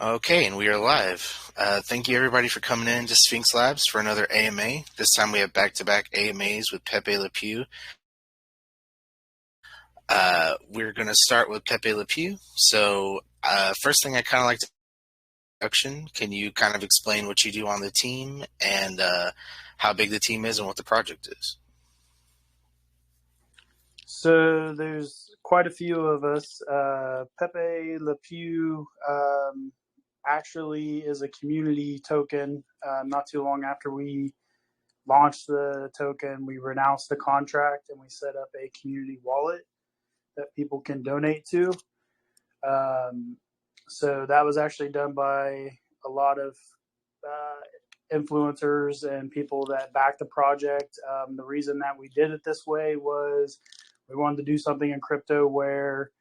Okay, and we are live. Thank you everybody for coming in to Sphinx Labs for another AMA. This time we have back-to-back AMAs with Pepe Le Pew. We're going to start with Pepe Le Pew. So first thing I kind of like to introduction. Can you kind of explain what you do on the team and how big the team is and what the project is? So there's quite a few of us. Pepe Le Pew actually is a community token. Not too long after we launched the token, we renounced the contract and we set up a community wallet that people can donate to. So that was actually done by a lot of influencers and people that backed the project. The reason that we did it this way was we wanted to do something in crypto where,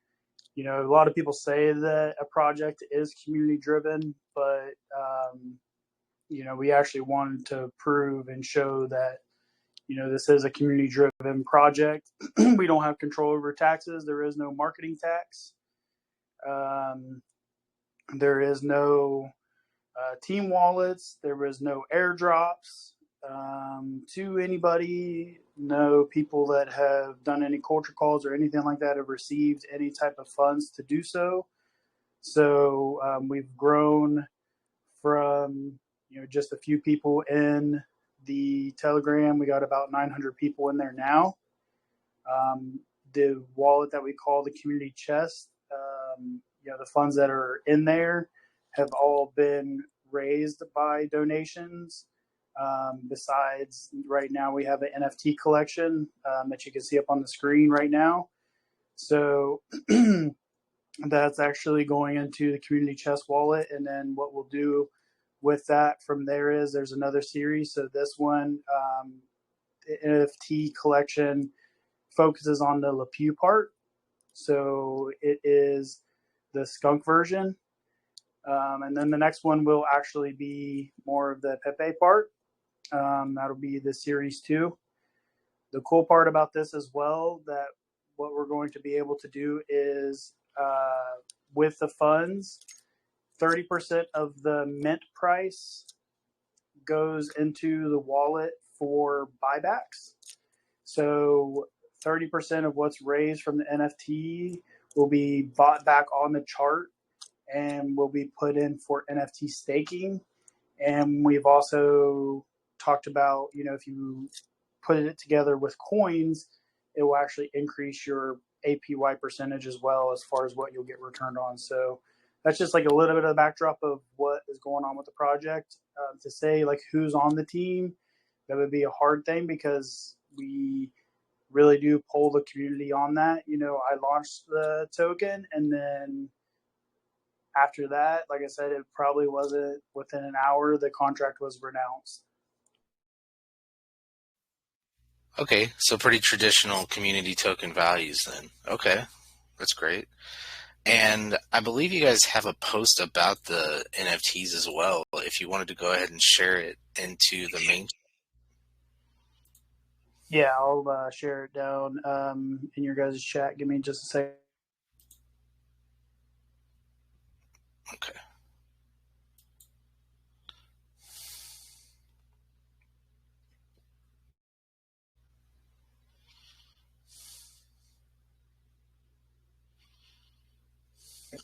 a lot of people say that a project is community driven, but, we actually wanted to prove and show that, this is a community driven project. We don't have control over taxes. There is no marketing tax. There is no team wallets. There was no airdrops to anybody. No people that have done any culture calls or anything like that have received any type of funds to do so. So we've grown from just a few people in the Telegram. We got about 900 people in there now. The wallet that we call the community chest, the funds that are in there have all been raised by donations. Besides, right now we have an NFT collection that you can see up on the screen right now. So that's actually going into the community chest wallet. And then what we'll do with that from there is there's another series. So this one, the NFT collection focuses on the Le Pew part. So it is the skunk version. And then the next one will actually be more of the Pepe part. That'll be the series 2. The cool part about this as well, that what we're going to be able to do is with the funds, 30% of the mint price goes into the wallet for buybacks. So 30% of what's raised from the NFT will be bought back on the chart and will be put in for NFT staking. And we've also talked about, if you put it together with coins, it will actually increase your APY percentage as well as far as what you'll get returned on. So that's just like a little bit of the backdrop of what is going on with the project. To say like who's on the team, that would be a hard thing because we really do poll the community on that. I launched the token and then after that, like I said, it probably wasn't within an hour the contract was renounced. Okay, so pretty traditional community token values then. Okay, that's great. And I believe you guys have a post about the NFTs as well. If you wanted to go ahead and share it into the main. Yeah, I'll share it down in your guys' chat. Give me just a second. Okay.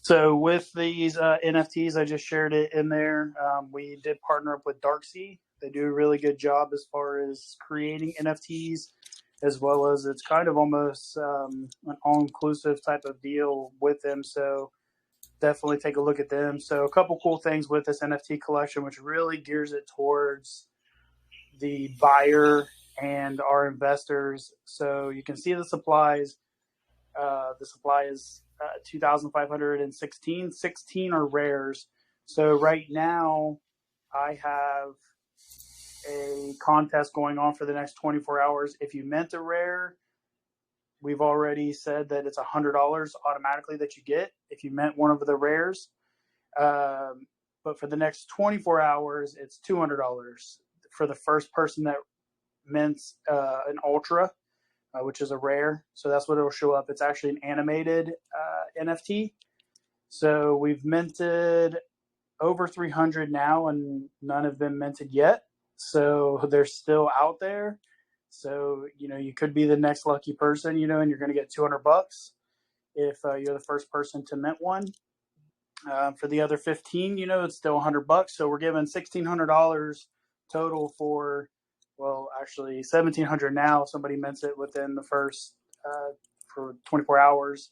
So with these NFTs, I just shared it in there. We did partner up with Darksea. They do a really good job as far as creating NFTs, as well as it's kind of almost an all-inclusive type of deal with them. So definitely take a look at them. So a couple cool things with this NFT collection, which really gears it towards the buyer and our investors. So you can see the supplies. The supply is 2,516. 16 are rares. So right now, I have a contest going on for the next 24 hours. If you mint a rare, we've already said that it's $100 automatically that you get if you mint one of the rares. But for the next 24 hours, it's $200 for the first person that mints an ultra, which is a rare. So that's what it'll show up. It's actually an animated NFT. So we've minted over 300 now, and none have been minted yet. So they're still out there. So, you could be the next lucky person, and you're going to get $200 if you're the first person to mint one. For the other 15, it's still $100. So we're giving $1,600 total for, well, actually 1,700 now. If somebody mints it within the first for 24 hours,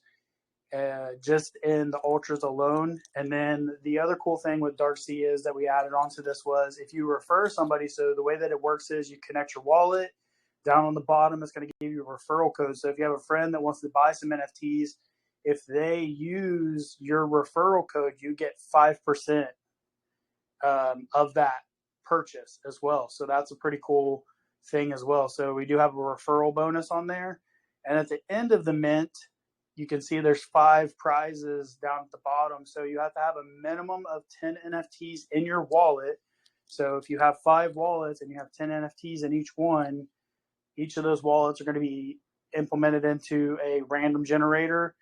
just in the ultras alone. And then the other cool thing with Dark Sea is that we added onto this was if you refer somebody. So the way that it works is you connect your wallet. Down on the bottom, it's going to give you a referral code. So if you have a friend that wants to buy some NFTs, if they use your referral code, you get 5% of that purchase as well. So that's a pretty cool thing as well. So we do have a referral bonus on there. And at the end of the mint, you can see there's 5 prizes down at the bottom. So you have to have a minimum of 10 NFTs in your wallet. So if you have 5 wallets and you have 10 NFTs in each one, each of those wallets are going to be implemented into a random generator,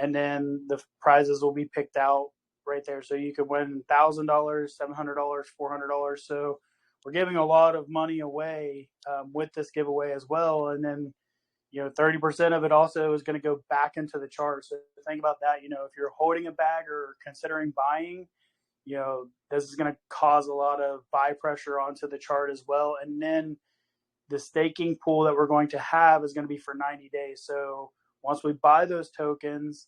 and then the prizes will be picked out right there. So you could win $1,000, $700, $400. So we're giving a lot of money away with this giveaway as well. And then, 30% of it also is going to go back into the chart. So think about that. If you're holding a bag or considering buying, this is going to cause a lot of buy pressure onto the chart as well. And then the staking pool that we're going to have is going to be for 90 days. So once we buy those tokens,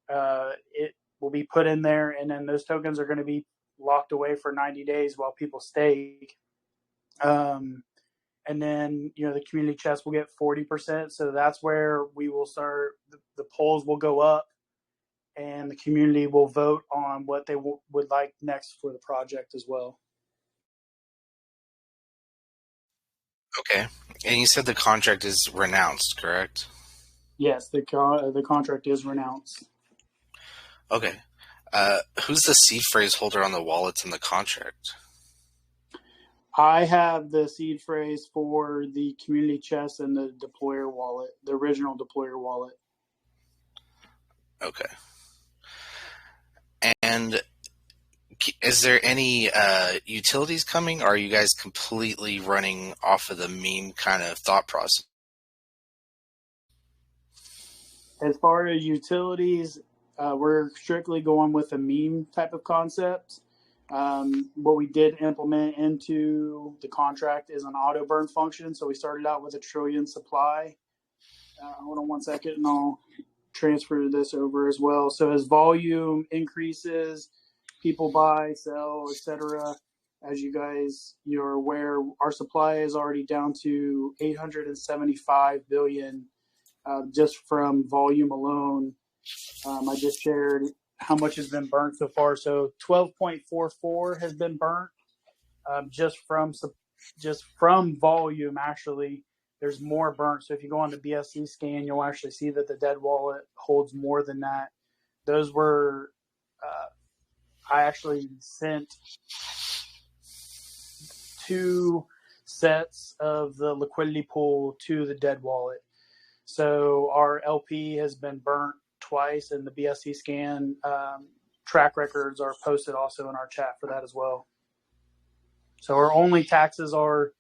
it will be put in there, and then those tokens are going to be locked away for 90 days while people stake. And then, the community chest will get 40%. So that's where we will start, the polls will go up, and the community will vote on what they would like next for the project as well. Okay. And you said the contract is renounced, correct? Yes, the contract is renounced. Okay. Who's the seed phrase holder on the wallets in the contract? I have the seed phrase for the community chest and the deployer wallet, the original deployer wallet. Okay. And is there any utilities coming, or are you guys completely running off of the meme kind of thought process? As far as utilities, we're strictly going with a meme type of concept. What we did implement into the contract is an auto burn function. So we started out with a trillion supply. Hold on one second, and I'll transfer this over as well. So as volume increases, people buy, sell, etc. As you guys, you're aware, our supply is already down to 875 billion just from volume alone. I just shared how much has been burnt so far. So 12.44 has been burnt just from volume. Actually, there's more burnt. So if you go on the BSC scan, you'll actually see that the dead wallet holds more than that. Those were I actually sent 2 sets of the liquidity pool to the dead wallet. So our LP has been burnt twice, and the BSC scan track records are posted also in our chat for that as well. So our only taxes are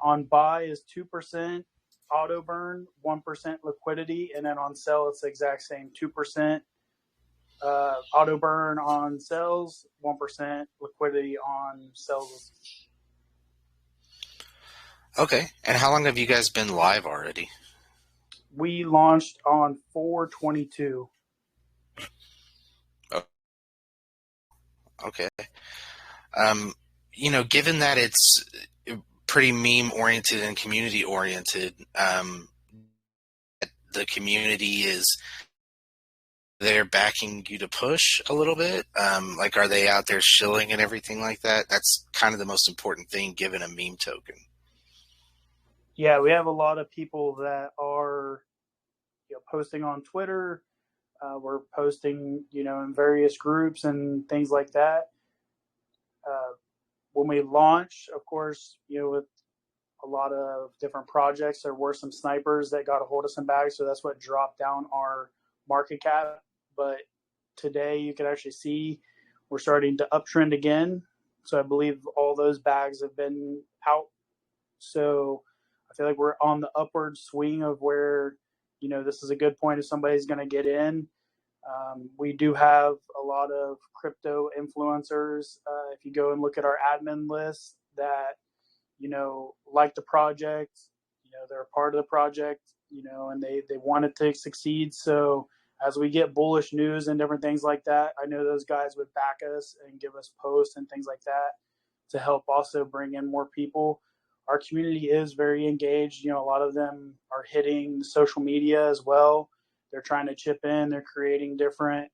on buy is 2% auto burn, 1% liquidity, and then on sell it's the exact same 2% auto burn on sells, 1% liquidity on sells. Okay. And how long have you guys been live already? We launched on 4/22. Oh, okay. Given that it's pretty meme oriented and community oriented, the community is they're backing you to push a little bit. Like, are they out there shilling and everything like that? That's kind of the most important thing given a meme token. Yeah, we have a lot of people that are posting on Twitter. We're posting, in various groups and things like that. When we launch, of course, with a lot of different projects, there were some snipers that got a hold of some bags, so that's what dropped down our market cap. But today, you can actually see We're starting to uptrend again. So I believe all those bags have been out. So I feel like we're on the upward swing of where, this is a good point if somebody's going to get in. We do have a lot of crypto influencers. If you go and look at our admin list that, like the project, they're a part of the project, and they want it to succeed. So as we get bullish news and different things like that, I know those guys would back us and give us posts and things like that to help also bring in more people. Our community is very engaged. A lot of them are hitting social media as well. They're trying to chip in. They're creating different,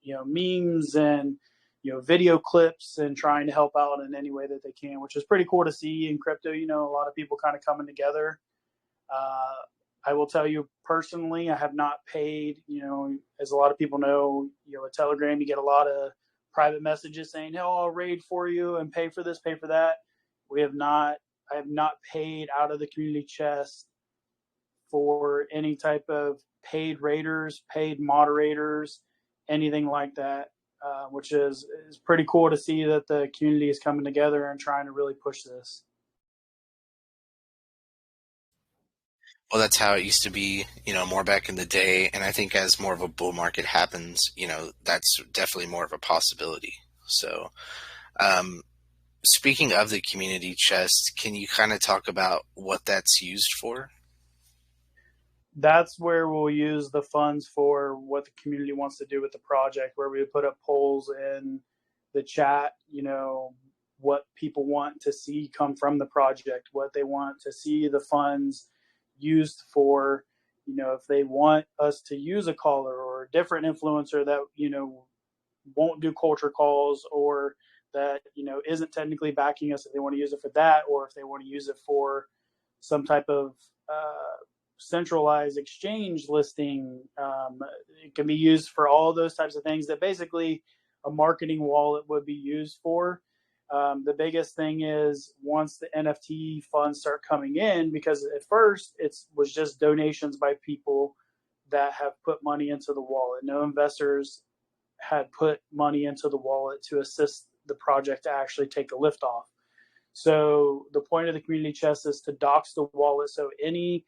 memes and, video clips and trying to help out in any way that they can, which is pretty cool to see in crypto. A lot of people kind of coming together. I will tell you personally, I have not paid, as a lot of people know, a Telegram, you get a lot of private messages saying, "Hey, I'll raid for you and pay for this, pay for that." I have not paid out of the community chest for any type of paid raiders, paid moderators, anything like that, which is pretty cool to see that the community is coming together and trying to really push this. Well, that's how it used to be, more back in the day. And I think as more of a bull market happens, that's definitely more of a possibility. So, um, speaking of the community chest, can you kind of talk about what that's used for? That's where we'll use the funds for what the community wants to do with the project, where we put up polls in the chat, what people want to see come from the project, what they want to see the funds used for. If they want us to use a caller or a different influencer that, won't do culture calls, or that, isn't technically backing us, if they want to use it for that, or if they want to use it for some type of centralized exchange listing. It can be used for all those types of things that basically a marketing wallet would be used for. The biggest thing is once the NFT funds start coming in, because at first it was just donations by people that have put money into the wallet. No investors had put money into the wallet to assist the project to actually take a lift off. So the point of the community chest is to dox the wallet, so any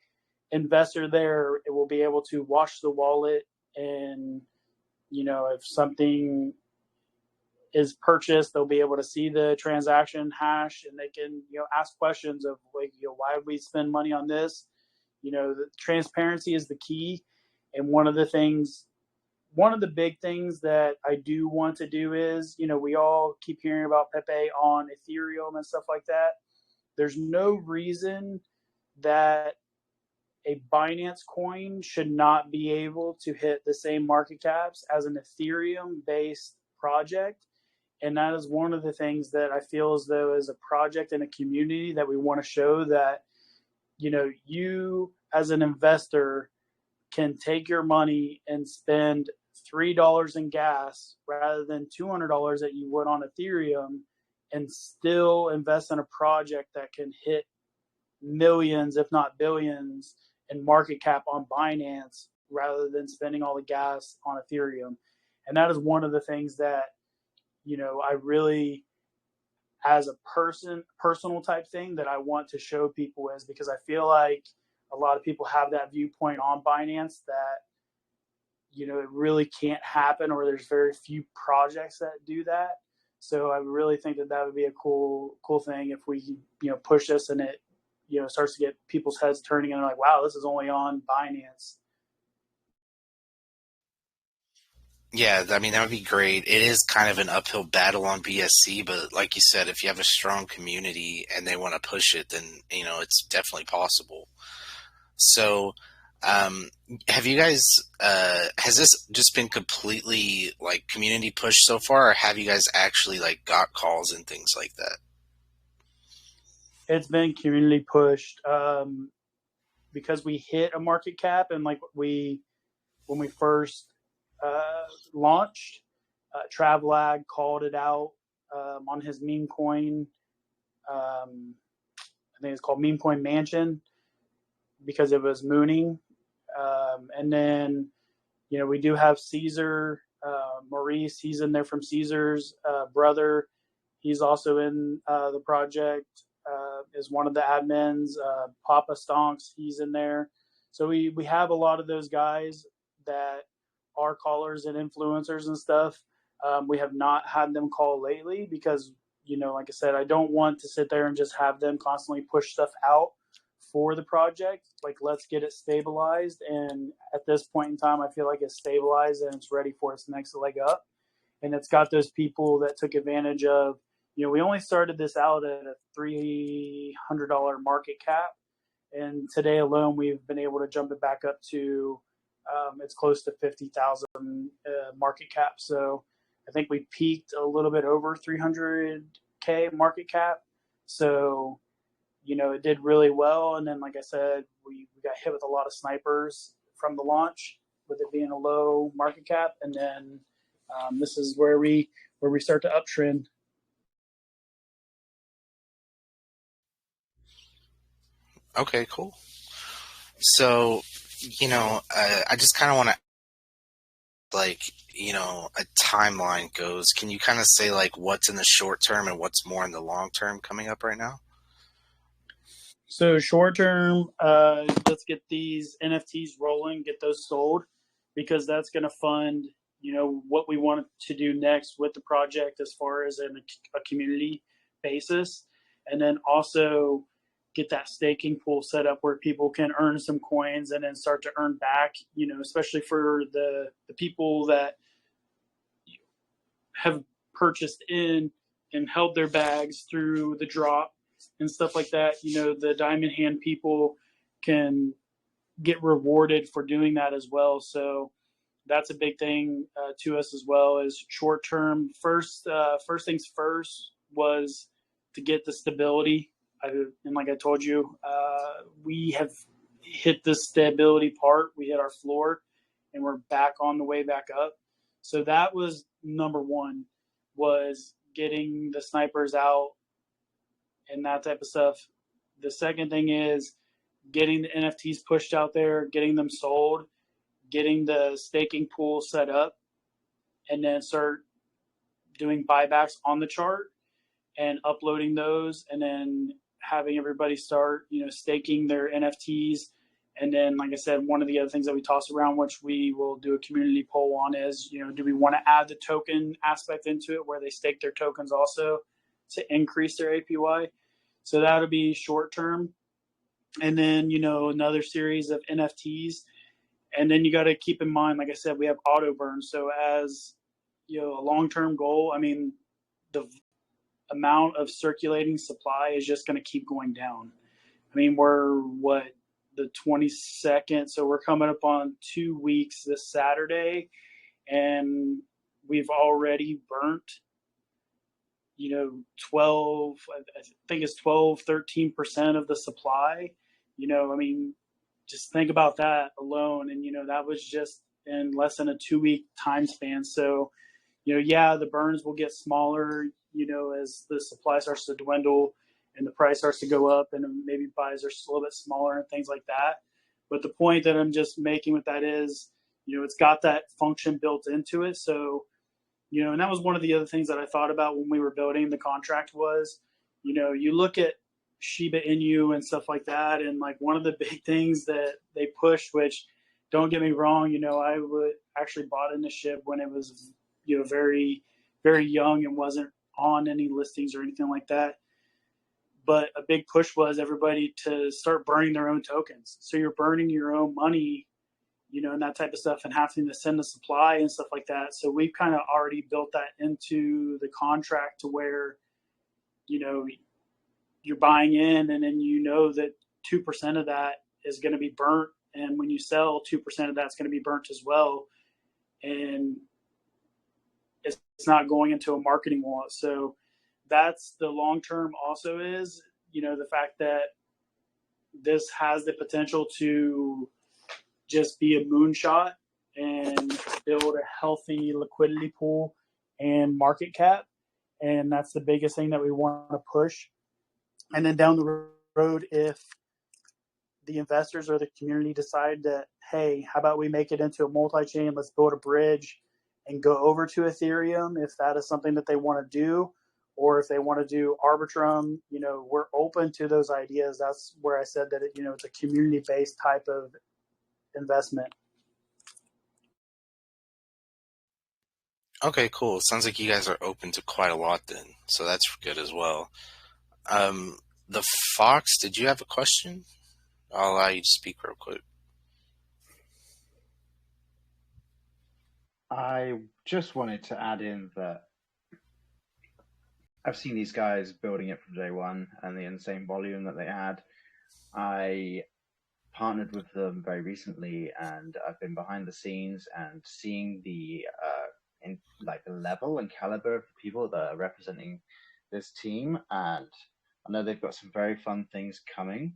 investor there, it will be able to watch the wallet, and if something is purchased, they'll be able to see the transaction hash, and they can ask questions of like, why would we spend money on this. The transparency is the key. And one of the big things that I do want to do is, we all keep hearing about Pepe on Ethereum and stuff like that. There's no reason that a Binance coin should not be able to hit the same market caps as an Ethereum based project. And that is one of the things that I feel as though as a project and a community that we want to show that, you as an investor can take your money and spend $3 in gas rather than $200 that you would on Ethereum, and still invest in a project that can hit millions, if not billions, in market cap on Binance rather than spending all the gas on Ethereum. And that is one of the things that, I really, as a personal type thing that I want to show people, is because I feel like a lot of people have that viewpoint on Binance that, it really can't happen, or there's very few projects that do that. So I really think that would be a cool thing if we, push this and it, starts to get people's heads turning and they're like, wow, this is only on Binance. Yeah, I mean, that would be great. It is kind of an uphill battle on BSC, but like you said, if you have a strong community and they want to push it, then, it's definitely possible. So, have you guys, has this just been completely like community push so far, or have you guys actually like got calls and things like that? It's been community pushed, because we hit a market cap, and like when we first launched, Travlag called it out on his meme coin. I think it's called Meme Coin Mansion, because it was mooning. And then, we do have Caesar Maurice, he's in there from Caesars. Brother, he's also in the project, is one of the admins. Papa Stonks, he's in there. So we have a lot of those guys that are callers and influencers and stuff. We have not had them call lately because, like I said, I don't want to sit there and just have them constantly push stuff out for the project. Like, let's get it stabilized. And at this point in time, I feel like it's stabilized and it's ready for its next leg up. And it's got those people that took advantage of, we only started this out at a $300 market cap. And today alone, we've been able to jump it back up to, it's close to 50,000 market cap. So I think we peaked a little bit over 300K market cap. So, it did really well. And then, like I said, we got hit with a lot of snipers from the launch with it being a low market cap. And then this is where we start to uptrend. Okay, cool. So, I just kind of want to, a timeline goes. Can you kind of say what's in the short term and what's more in the long term coming up right now? So short term, let's get these NFTs rolling, get those sold, because that's going to fund, what we want to do next with the project as far as a community basis. And then also get that staking pool set up where people can earn some coins and then start to earn back, especially for the people that have purchased in and held their bags through the drop and stuff like that. The diamond hand people can get rewarded for doing that as well. So that's a big thing to us as well. As short term, first things first was to get the stability. And like I told you, we have hit the stability part. We hit our floor, and we're back on the way back up. So that was number one, was getting the snipers out and that type of stuff. The second thing is getting the NFTs pushed out there, getting them sold, getting the staking pool set up, and then start doing buybacks on the chart and uploading those, and then having everybody start, staking their NFTs. And then, like I said, one of the other things that we toss around, which we will do a community poll on, is, do we want to add the token aspect into it where they stake their tokens also to increase their APY? So that'll be short term. And then, another series of NFTs. And then you got to keep in mind, like I said, we have auto burn. So as, a long-term goal, the amount of circulating supply is just going to keep going down. We're the 22nd, so we're coming up on 2 weeks this Saturday, and we've already burnt 12, I think it's 13% of the supply. Just think about that alone. And that was just in less than a 2-week time span. So the burns will get smaller as the supply starts to dwindle and the price starts to go up, and maybe buys are a little bit smaller and things like that. But the point that I'm just making with that is, it's got that function built into it. So, and that was one of the other things that I thought about when we were building the contract was, you look at Shiba Inu and stuff like that. And one of the big things that they pushed, which don't get me wrong, I would actually bought into SHIB when it was, very, very young and wasn't on any listings or anything like that. But a big push was everybody to start burning their own tokens. So you're burning your own money, and that type of stuff, and having to send the supply and stuff like that. So we've kind of already built that into the contract to where, you're buying in, and then that 2% of that is going to be burnt. And when you sell, 2% of that's going to be burnt as well. And it's not going into a marketing wallet. So that's the long term also is, the fact that this has the potential to just be a moonshot and build a healthy liquidity pool and market cap. And that's the biggest thing that we want to push. And then down the road, if the investors or the community decide that, hey, how about we make it into a multi-chain, let's build a bridge and go over to Ethereum if that is something that they want to do, or if they want to do Arbitrum. We're open to those ideas. That's where I said that it's a community-based type of investment. Okay, cool. Sounds like you guys are open to quite a lot then, so that's good as well. The Fox, did you have a question? I'll allow you to speak real quick. I just wanted to add in that I've seen these guys building it from day one and the insane volume that they had. I partnered with them very recently, and I've been behind the scenes and seeing the the level and caliber of the people that are representing this team. And I know they've got some very fun things coming.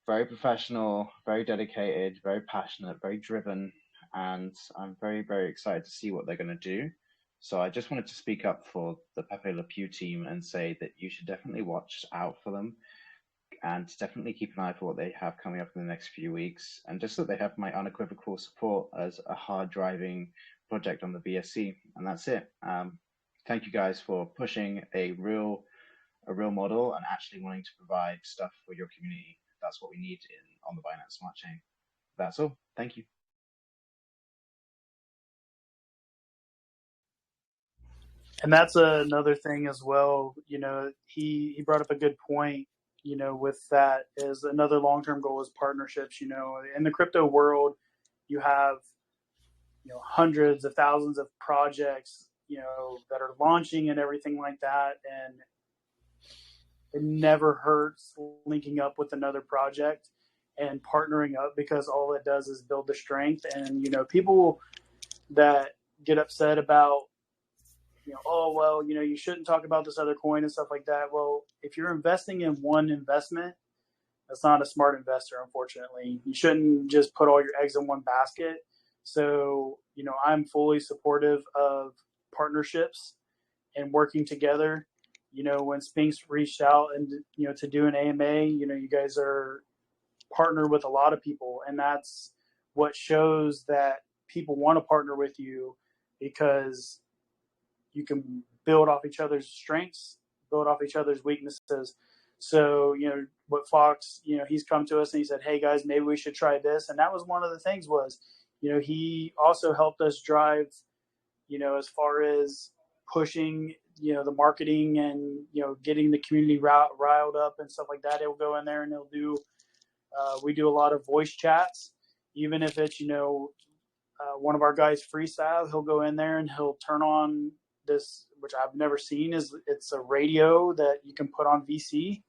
Very professional, very dedicated, very passionate, very driven, and I'm very, very excited to see what they're going to do. So I just wanted to speak up for the Pepe Le Pew team and say that you should definitely watch out for them and definitely keep an eye for what they have coming up in the next few weeks. And just that they have my unequivocal support as a hard driving project on the BSC. And that's it. Thank you guys for pushing a real model and actually wanting to provide stuff for your community. That's what we need on the Binance Smart Chain. That's all. Thank you. And that's another thing as well. He brought up a good point. With that is another long-term goal is partnerships. In the crypto world, you have hundreds of thousands of projects that are launching and everything like that, and it never hurts linking up with another project and partnering up, because all it does is build the strength. And people that get upset about oh, well, you shouldn't talk about this other coin and stuff like that. Well, if you're investing in one investment, that's not a smart investor, unfortunately. You shouldn't just put all your eggs in one basket. So, I'm fully supportive of partnerships and working together. When Spinks reached out and, to do an AMA, you guys are partnered with a lot of people. And that's what shows that people want to partner with you, because you can build off each other's strengths, build off each other's weaknesses. So, what Fox, he's come to us and he said, hey guys, maybe we should try this. And that was one of the things was, he also helped us drive, as far as pushing, the marketing and, getting the community riled up and stuff like that. He'll go in there and he'll do, we do a lot of voice chats, even if it's, one of our guys freestyle, he'll go in there and he'll turn on this, which I've never seen, it's a radio that you can put on VC,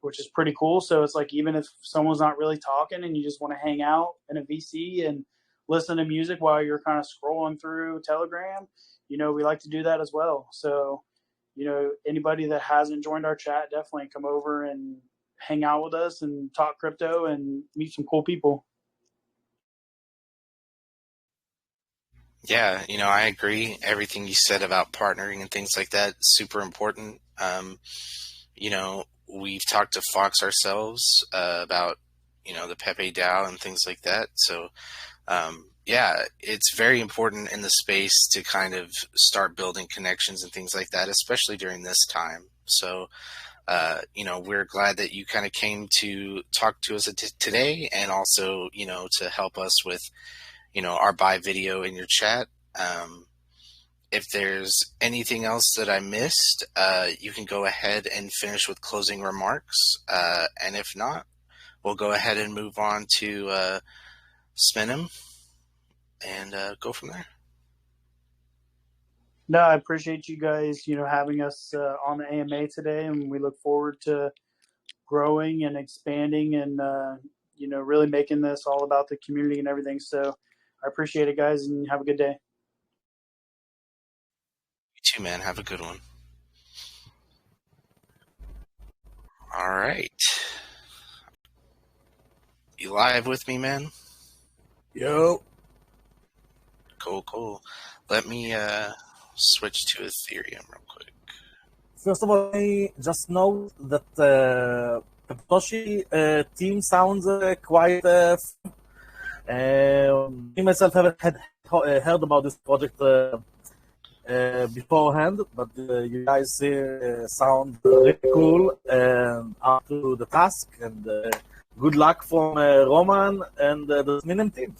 which is pretty cool. So it's like, even if someone's not really talking and you just want to hang out in a VC and listen to music while you're kind of scrolling through Telegram, we like to do that as well. So, anybody that hasn't joined our chat, definitely come over and hang out with us and talk crypto and meet some cool people. Yeah, I agree. Everything you said about partnering and things like that is super important. We've talked to Fox ourselves about, the Pepe DAO and things like that. So, yeah, it's very important in the space to kind of start building connections and things like that, especially during this time. So, we're glad that you kind of came to talk to us today, and also, to help us with our buy video in your chat. If there's anything else that I missed, you can go ahead and finish with closing remarks. And if not, we'll go ahead and move on to Ogminem and go from there. No, I appreciate you guys, having us on the AMA today, and we look forward to growing and expanding and, really making this all about the community and everything. So I appreciate it, guys, and have a good day. You too, man. Have a good one. All right. You live with me, man? Yo. Cool. Let me switch to Ethereum real quick. First of all, I just know that the Satoshi team sounds quite fun. Me myself haven't had heard about this project beforehand, but you guys here sound really cool and up to the task. And good luck from Roman and the Ogsminem team.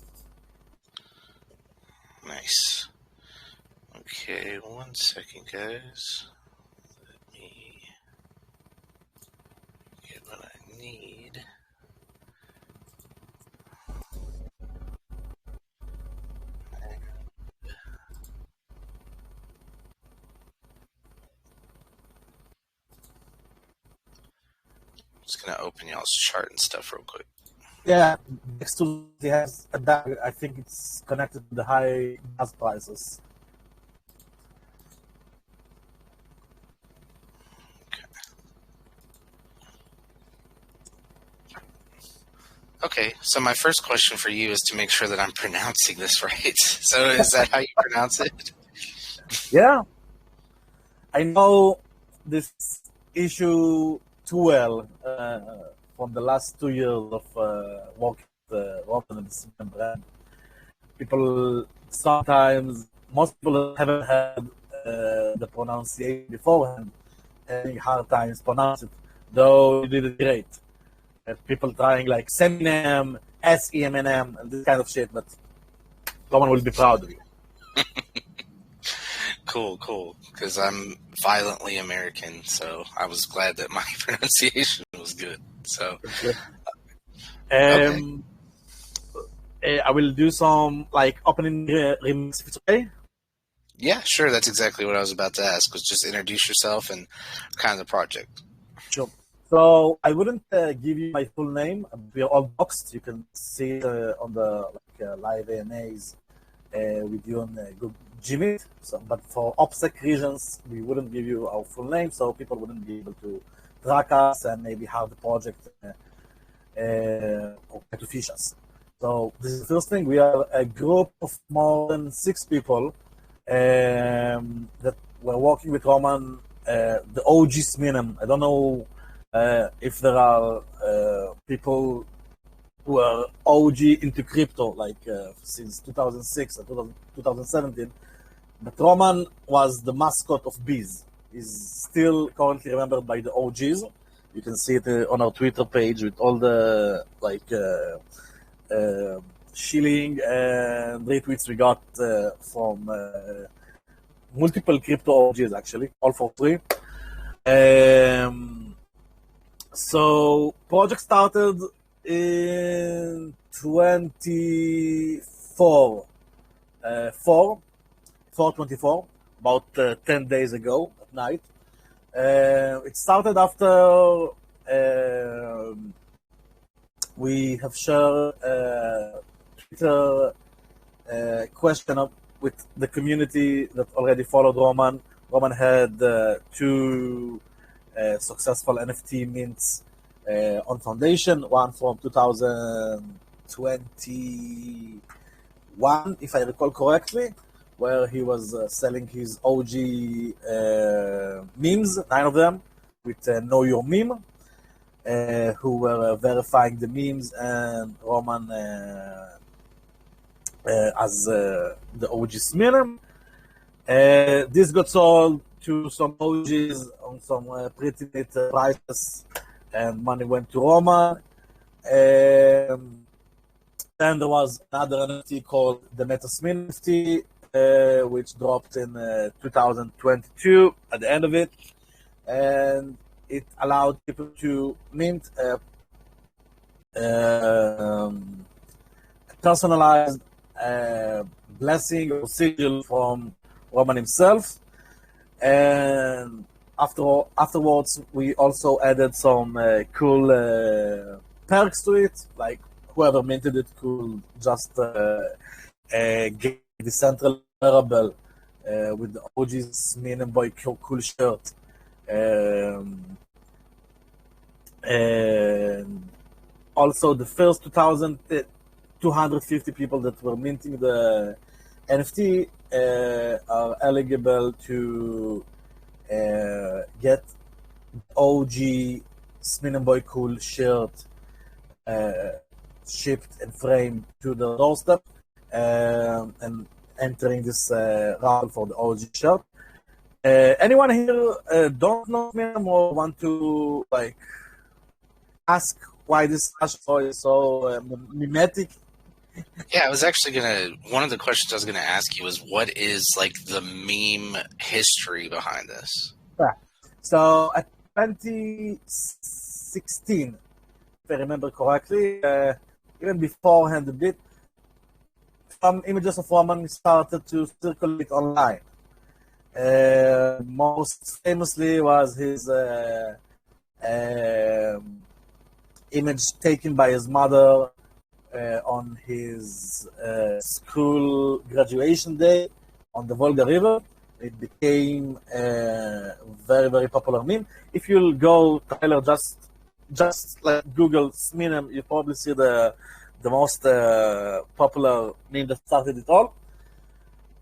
Nice. Okay, 1 second, guys. Let me get what I need. Just gonna open y'all's chart and stuff real quick. Yeah, next to he has a DAG. I think it's connected to the high gas prices. Okay, so my first question for you is to make sure that I'm pronouncing this right. So is that how you pronounce it? Yeah, I know this issue too well from the last 2 years of working with Roman and the brand. People sometimes, most people haven't had the pronunciation beforehand, having hard times pronounce it, though you did it great. People trying like Seminem, SEMNM, and this kind of shit, but Roman will be proud of you. Cool. Because I'm violently American, so I was glad that my pronunciation was good. So, I will do some like opening remarks if it's okay. Yeah, sure. That's exactly what I was about to ask. Was just introduce yourself and kind of the project. Sure. So I wouldn't give you my full name. We are all boxed. You can see it on the live AMAs with you on Google Gmeet. So, but for OPSEC reasons, we wouldn't give you our full name, so people wouldn't be able to track us and maybe have the project or to fish us. So this is the first thing. We are a group of more than 6 people that were working with Roman, the Ogsminem. I don't know if there are people who are OG into crypto, like since 2006 or 2017. But Roman was the mascot of Bees. He's still currently remembered by the OGs. You can see it on our Twitter page with all the shilling and retweets we got from multiple crypto OGs, actually, all for free. So project started in 4/24, about 10 days ago at night. It started after we have shared Twitter question with the community that already followed Roman. Roman had 2 successful NFT mints on Foundation, one from 2021, if I recall correctly, where he was selling his OG memes, 9 of them, with Know Your Meme, who were verifying the memes, and Roman as the Ogsminem. This got sold to some OGs on some pretty neat prices, and money went to Roman. Then there was another NFT called the Metasmin NFT, which dropped in 2022 at the end of it, and it allowed people to mint a personalized blessing or sigil from Roman himself. And afterwards, we also added some cool perks to it, like whoever minted it could just get the central wearable with the Ogsminem boy cool shirt. And also the first 2,250 people that were minting the NFT are eligible to get OG Sminem Boy Cool shirt shipped and framed to the doorstep, and entering this raffle for the OG shirt. Anyone here don't know me or want to like ask why this show is so mimetic? Yeah, I was actually one of the questions I was gonna ask you was what is like the meme history behind this? Yeah. So at 2016, if I remember correctly, even beforehand a bit, some images of Roman started to circulate online. Most famously was his image taken by his mother on his school graduation day on the Volga River. It became a very, very popular meme. If you'll go, Tyler, just like Google Ogsminem, you probably see the most popular meme that started it all.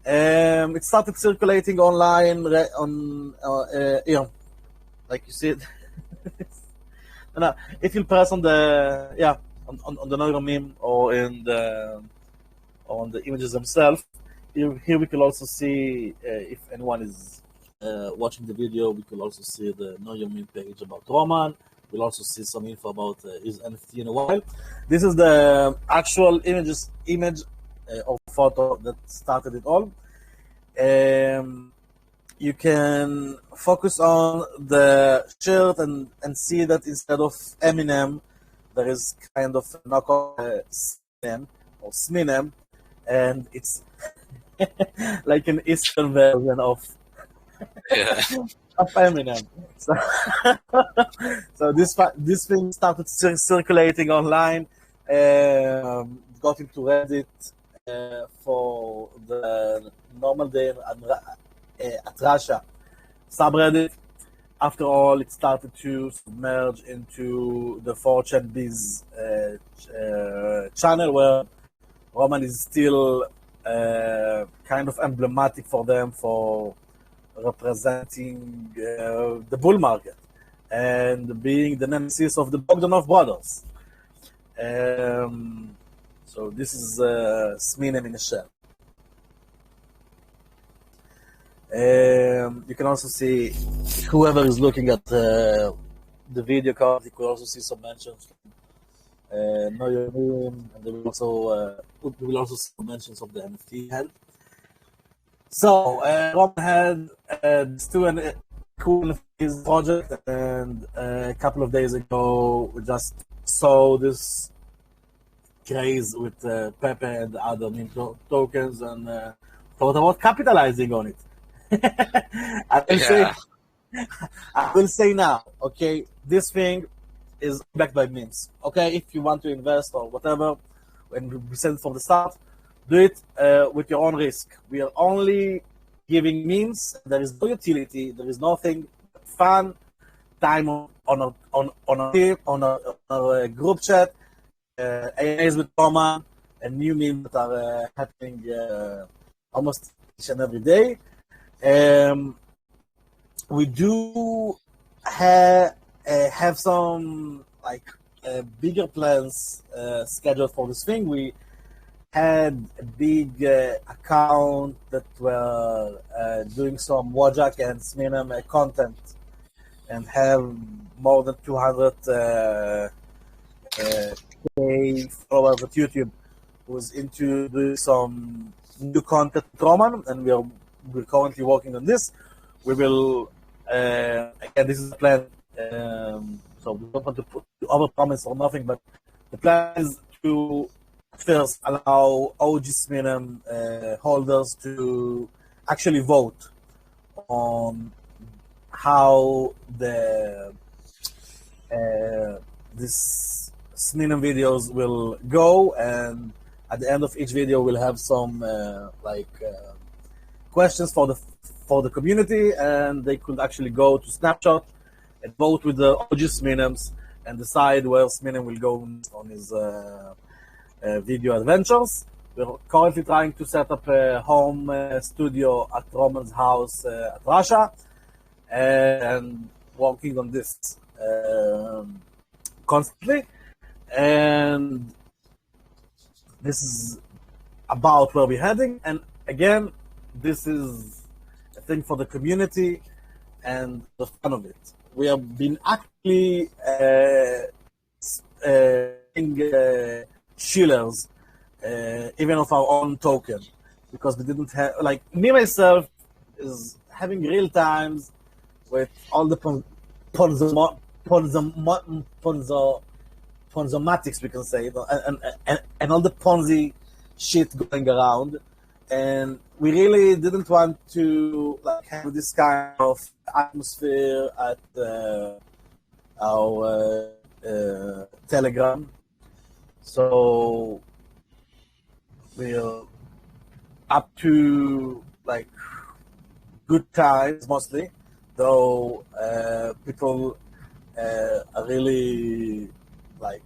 It started circulating online on, like you see it. Now, if you press on the on the Neuro meme or on the images themselves, here we can also see if anyone is watching the video, we can also see the Neuro meme page about Roman. We'll also see some info about his NFT in a while. This is the actual image or photo that started it all. You can focus on the shirt and see that instead of Eminem, there is kind of a knockoff Sinem or Sminem, and it's like an Eastern version of Eminem. So this thing started circulating online, got into Reddit for the normal day at Russia subreddit. After all, it started to submerge into the 4chan Biz channel, where Roman is still kind of emblematic for them for representing the bull market and being the nemesis of the Bogdanov brothers. So this is Ogsminem in a shell. You can also see whoever is looking at the video card. You could also see some mentions. Know your name, and we will also see some mentions of the NFT head. So Roman had these two cool NFTs project, and a couple of days ago we just saw this craze with Pepe and the other meme tokens, and thought about capitalizing on it. I will say now, okay, this thing is backed by memes. Okay, if you want to invest or whatever, when we said from the start, do it with your own risk. We are only giving memes. There is no utility. There is nothing fun. Time on a group chat, AAs with Roman, and new memes that are happening almost each and every day. We do have some like bigger plans scheduled for this thing. We had a big account that were doing some Wojak and Ogsminem content and have more than 200 followers at YouTube, who's into doing some new content with Roman, and we're currently working on this. We will, again, this is the plan, so we don't want to put overpromise or nothing, but the plan is to first allow Ogsminem holders to actually vote on how this Ogsminem videos will go, and at the end of each video we'll have some questions for the community, and they could actually go to Snapchat and vote with the Ogsminems and decide where Ogsminem will go on his video adventures. We're currently trying to set up a home studio at Roman's house at Russia, and working on this constantly. And this is about where we're heading. And again, this is a thing for the community and the fun of it. We have been actually shillers, even of our own token, because we didn't have, like, me myself is having real times with all the Ponzomatics, we can say, and all the Ponzi shit going around. And we really didn't want to like have this kind of atmosphere at our Telegram. So we're up to like good times mostly, though people are really like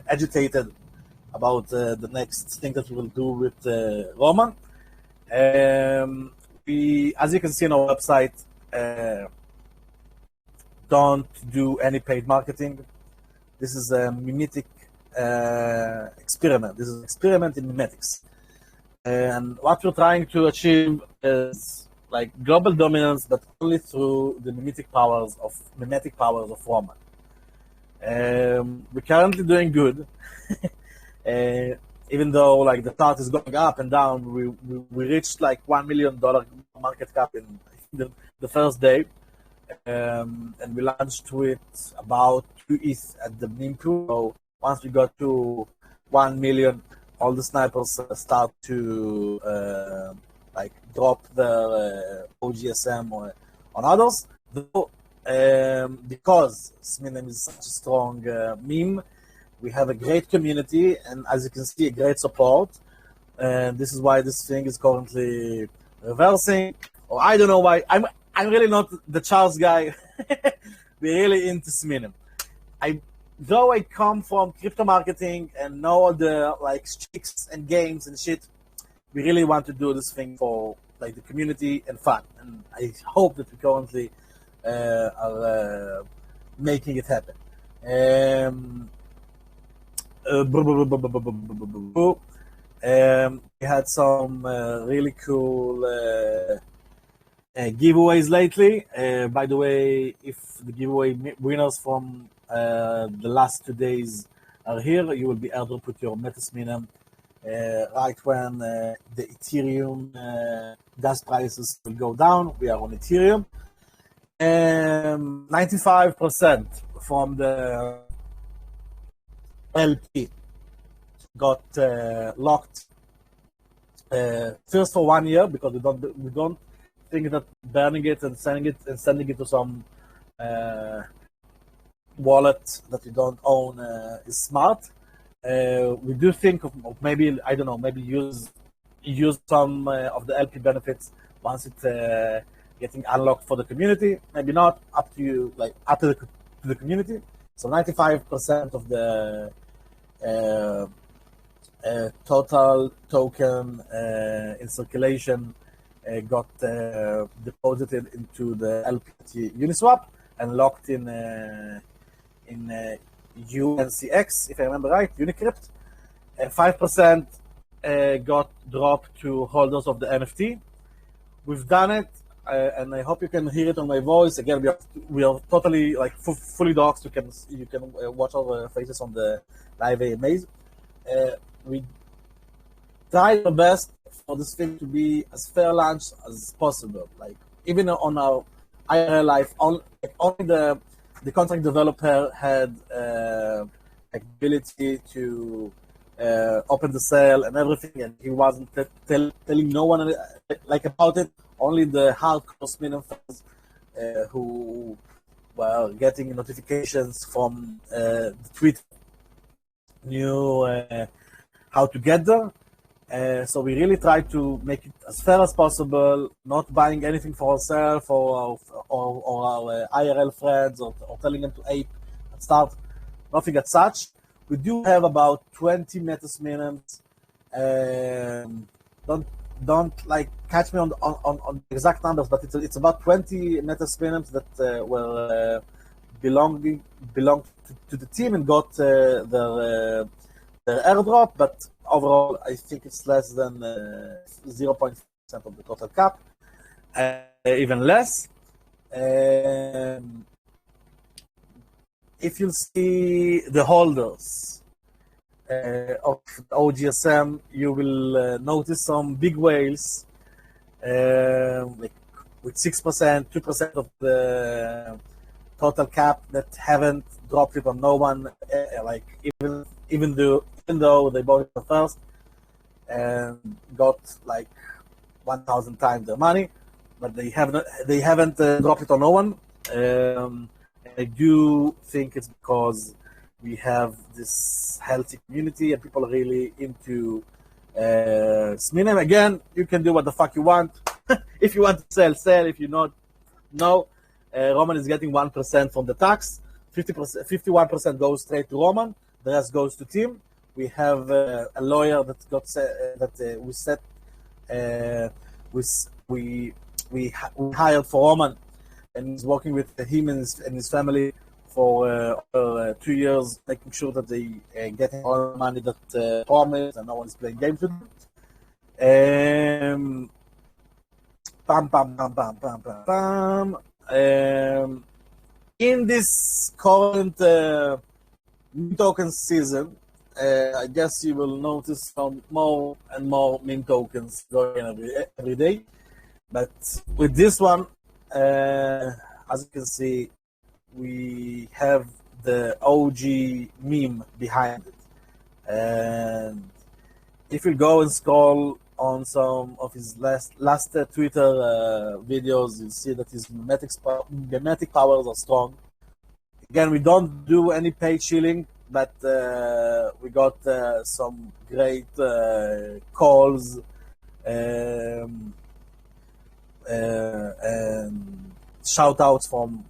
agitated about the next thing that we will do with Roman. We, as you can see on our website, don't do any paid marketing. This is a mimetic experiment. This is an experiment in mimetics. And what we're trying to achieve is like global dominance, but only through the mimetic powers of Roman. We're currently doing good. Even though like the chart is going up and down, we reached like $1 million market cap in the first day, and we launched with about 2 ETH at the meme pool. So once we got to 1 million, all the snipers start to like drop their OGSM on others. Though, because Ogsminem is such a strong meme, we have a great community, and as you can see, a great support. And this is why this thing is currently reversing. Or I don't know why. I'm really not the Charles guy. We're really into Ogsminem. Though I come from crypto marketing and know all the like tricks and games and shit, we really want to do this thing for like the community and fun. And I hope that we currently are making it happen. We had some really cool giveaways lately. By the way, if the giveaway winners from the last 2 days are here, you will be airdropped with your Ogsminem right when the Ethereum gas prices will go down. We are on Ethereum. 95% from the LP got locked first for 1 year, because we don't think that burning it and sending it to some wallet that you don't own is smart. We do think of maybe, I don't know, maybe use some of the LP benefits once it's getting unlocked for the community. Maybe not, up to you, like up to the community. So 95% of the total token in circulation got deposited into the LPT Uniswap and locked in UNCX, if I remember right, Unicrypt. 5% got dropped to holders of the NFT. We've done it, and I hope you can hear it on my voice. Again, we are totally like fully doxed. You can watch our faces on the live AMAs. We tried our best for this thing to be as fair launch as possible. Like even on our IRL life, only the contract developer had ability to open the sale and everything, and he wasn't telling no one like about it. Only the hardcore Ogsminem fans who were getting notifications from the Twitter knew how to get there. So we really try to make it as fair as possible, not buying anything for ourselves or our IRL friends, or telling them to ape and start. Nothing as such. We do have about 20 Ogsminems. Don't like catch me on the exact numbers, but it's about 20 Ogsminems that were belonged to the team and got their the airdrop, but overall, I think it's less than 0.5% of the total cap, even less. If you see the holders of Ogsm, you will notice some big whales, like with 6%, 2% of the total cap that haven't dropped it on no one, like even though they bought it first and got like 1,000 times their money, but they haven't dropped it on no one. I do think it's because we have this healthy community and people are really into Ogsminem. Again, you can do what the fuck you want. If you want to sell. If you not, no. Roman is getting 1% from the tax. 51% goes straight to Roman. The rest goes to Tim. We have a lawyer that got we set. We hired for Roman, and he's working with him and his family for 2 years, making sure that they get all the money that promised and no one's playing games with them. In this current meme token season, I guess you will notice some more and more meme tokens going every day. But with this one, as you can see, we have the Ogminem behind it. And if you go and scroll on some of his last Twitter videos, you'll see that his mimetic powers are strong. Again, we don't do any paid shilling, but we got some great calls and shout outs from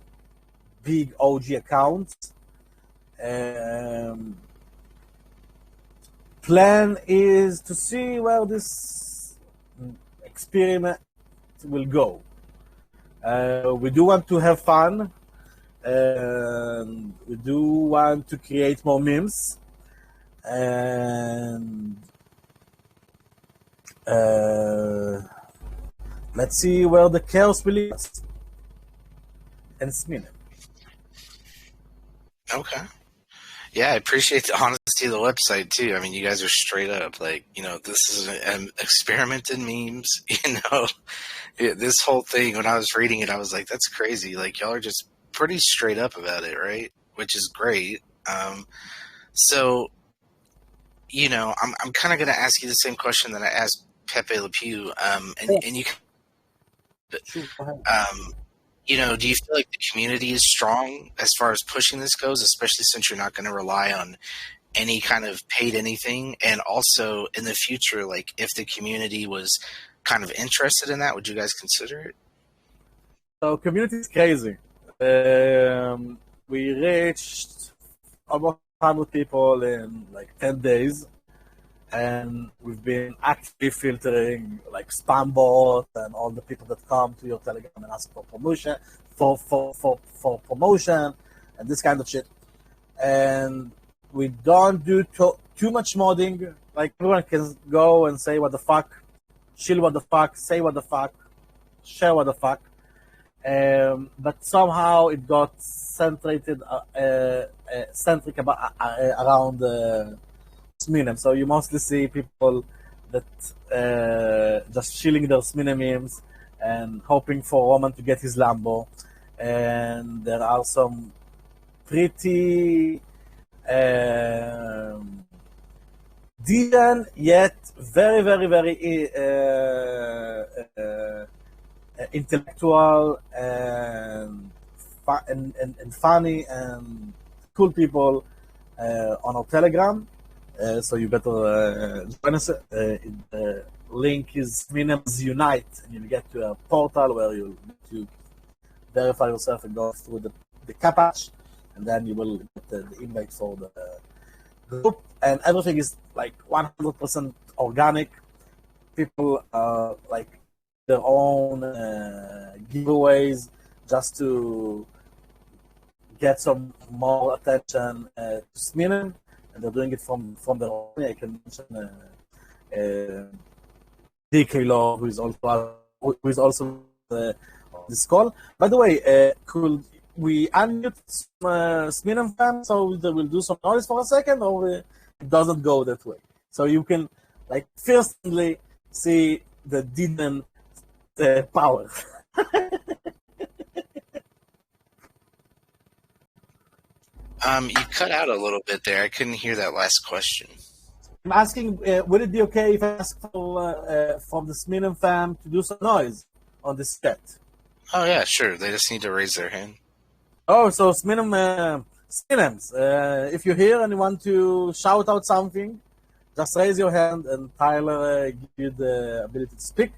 big OG accounts. Plan is to see where this experiment will go. We do want to have fun. We do want to create more memes. And let's see where the chaos will lead us. And Ogsminem. Okay. Yeah, I appreciate the honesty of the website too. I mean, you guys are straight up like, this is an experiment in memes. This whole thing, when I was reading it, I was like, that's crazy. Like, y'all are just pretty straight up about it, right? Which is great. So, I'm kind of going to ask you the same question that I asked Pepe Le Pew. And you, Sure, go ahead. do you feel like the community is strong as far as pushing this goes, especially since you're not going to rely on any kind of paid anything? And also in the future, like if the community was kind of interested in that, would you guys consider it? So community is crazy. We reached almost 100 people in like 10 days. And we've been actively filtering like spam bot and all the people that come to your Telegram and ask for promotion, for promotion and this kind of shit. And we don't do too much modding. Like everyone can go and say what the fuck, chill what the fuck, say what the fuck, share what the fuck. But somehow it got centric around Ogsminem. So you mostly see people that just chilling their Ogsminem memes and hoping for Roman to get his LAMBO. And there are some pretty decent yet very, very, very intellectual and funny and cool people on our Telegram. So you better join us. The link is Ogsminem Unite, and you'll get to a portal where you'll get to verify yourself and go through the CAPTCHA, and then you will get the invite for the group. And everything is like 100% organic. People like their own giveaways just to get some more attention to Ogsminem. and they're doing it from their own. I can mention DK Law, who is also on this call. By the way, could we unmute Sminem fam so we'll do some noise for a second, or it doesn't go that way? So you can, like, firstly see the demon power. You cut out a little bit there. I couldn't hear that last question. I'm asking, would it be okay if I ask from the Sminem fam to do some noise on this chat? Oh yeah, sure. They just need to raise their hand. Oh, so Sminems, if you're here and you want to shout out something, just raise your hand and Tyler give you the ability to speak.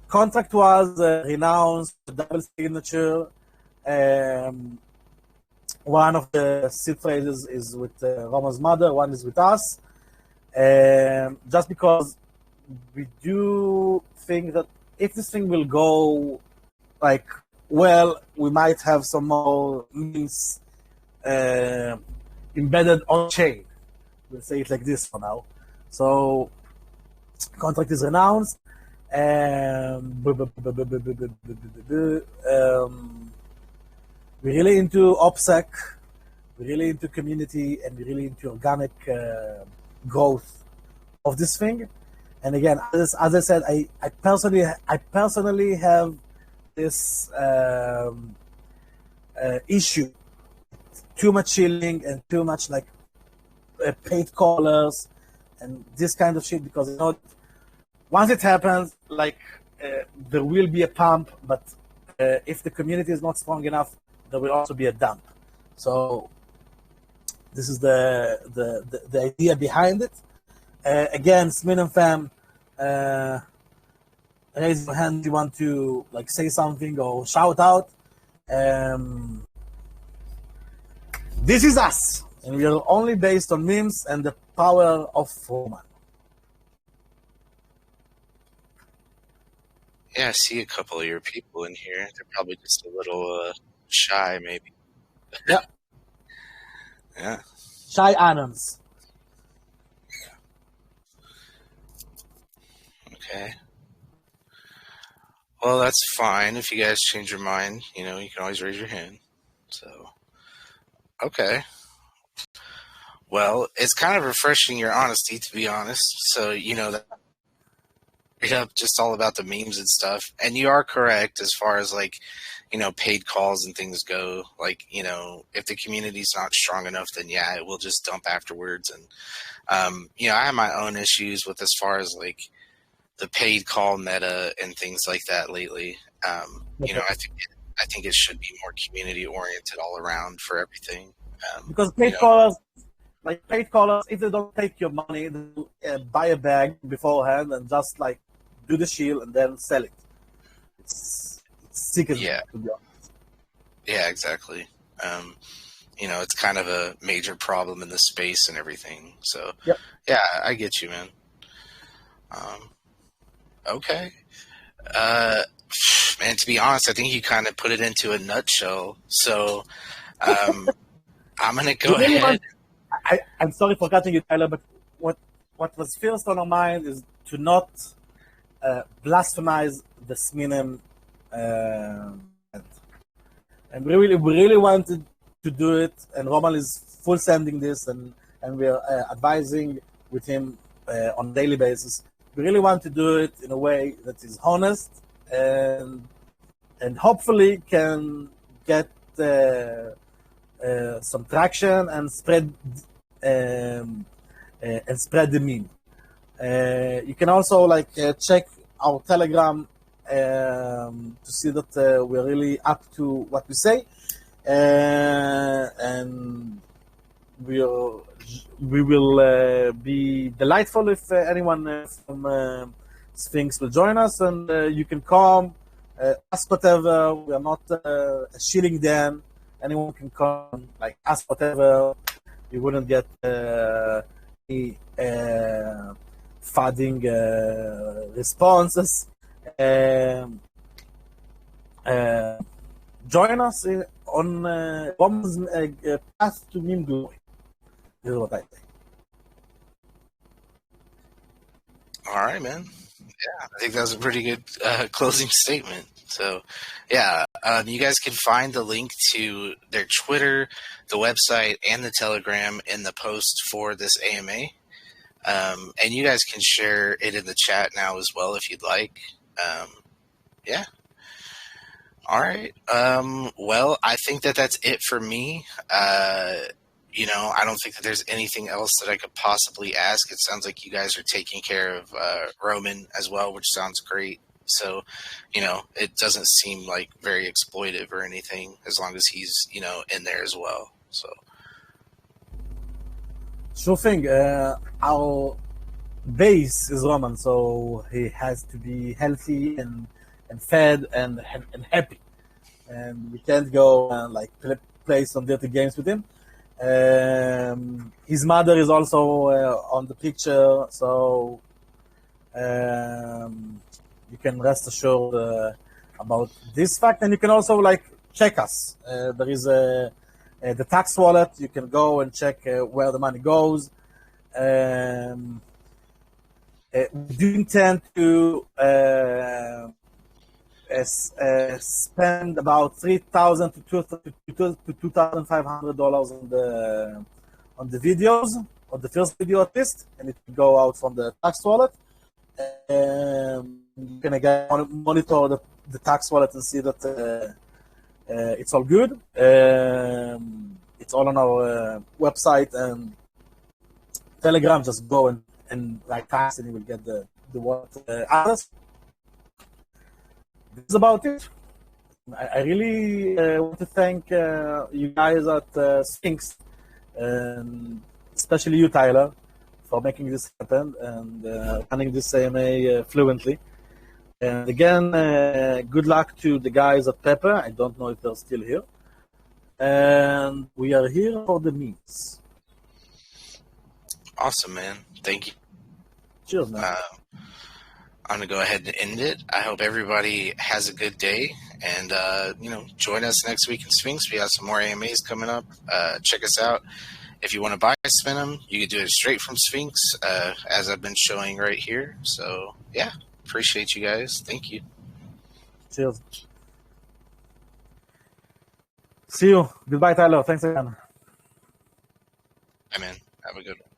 Contract was renounced, double signature. One of the seed phrases is with Roman's mother, one is with us. Just because we do think that if this thing will go like well, we might have some more means embedded on chain. We'll say it like this for now. So contract is renounced. We're really into OPSEC, we're really into community, and we're really into organic growth of this thing. And again, as I said, I personally have this issue, too much shilling and too much like paid callers and this kind of shit, because once it happens, like there will be a pump, but if the community is not strong enough, there will also be a dump. So this is the idea behind it. Again, Sminem fam, raise your hand if you want to like say something or shout out. This is us, and we are only based on memes and the power of Roman. Yeah, I see a couple of your people in here. They're probably just a little shy, maybe. Yeah. Yeah. Shy Anons. Okay. Well, that's fine. If you guys change your mind, you can always raise your hand. So, okay. Well, it's kind of refreshing your honesty, to be honest. So, that just all about the memes and stuff. And you are correct as far as like, paid calls and things go. Like, if the community's not strong enough, then yeah, it will just dump afterwards. And, I have my own issues with as far as like the paid call meta and things like that lately. I think it should be more community oriented all around for everything. Because paid callers, if they don't take your money, they buy a bag beforehand and just like do the shield and then sell it. It's sick as yeah. To be honest. Yeah, exactly. It's kind of a major problem in the space and everything. So, yep. Yeah, I get you, man. Okay. Man, to be honest, I think you kind of put it into a nutshell. So, I'm going to go ahead. I'm sorry for cutting you, Tyler, but what was first on our mind is to not blasphemize the Sminem, and we really wanted to do it, and Roman is full sending this, and we are advising with him on a daily basis. We really want to do it in a way that is honest and hopefully can get some traction and spread the meme. You can also check our Telegram to see that we're really up to what we say, and we will be delightful if anyone from Sphinx will join us, and you can come, ask whatever. We are not shilling them. Anyone can come, ask whatever. You wouldn't get any fudding responses. Join us on Roman's path to meme glory. This is what I think. All right, man. Yeah, I think that was a pretty good closing statement. So, yeah, you guys can find the link to their Twitter, the website, and the Telegram in the post for this AMA. And you guys can share it in the chat now as well if you'd like. Yeah. All right. Well, I think that that's it for me. I don't think that there's anything else that I could possibly ask. It sounds like you guys are taking care of Roman as well, which sounds great. So, it doesn't seem like very exploitive or anything as long as he's, in there as well. So, Sure thing. Our base is Roman, so he has to be healthy and fed and happy. And we can't go and play some dirty games with him. His mother is also on the picture, so you can rest assured about this fact. And you can also check us. There is the tax wallet. You can go and check where the money goes. We do intend to spend about $3,000 to $2,500 on the videos, on the first video at least, and it will go out from the tax wallet. You can again monitor the tax wallet and see that it's all good. It's all on our website and Telegram. Just go and write tax, and you will get the wallet address. This is about it. I really want to thank you guys at Sphinx, and especially you, Tyler, for making this happen and running this AMA fluently. And again, good luck to the guys at Pepper. I don't know if they're still here. And we are here for the memes. awesome, man. Thank you. Cheers, man. I'm going to go ahead and end it. I hope everybody has a good day. And, join us next week in Sphinx. We have some more AMAs coming up. Check us out. If you want to buy Ogsminem, you can do it straight from Sphinx, as I've been showing right here. So, yeah, appreciate you guys. Thank you. Cheers. See you. Goodbye, Tyler. Thanks again. Bye, man. Have a good one.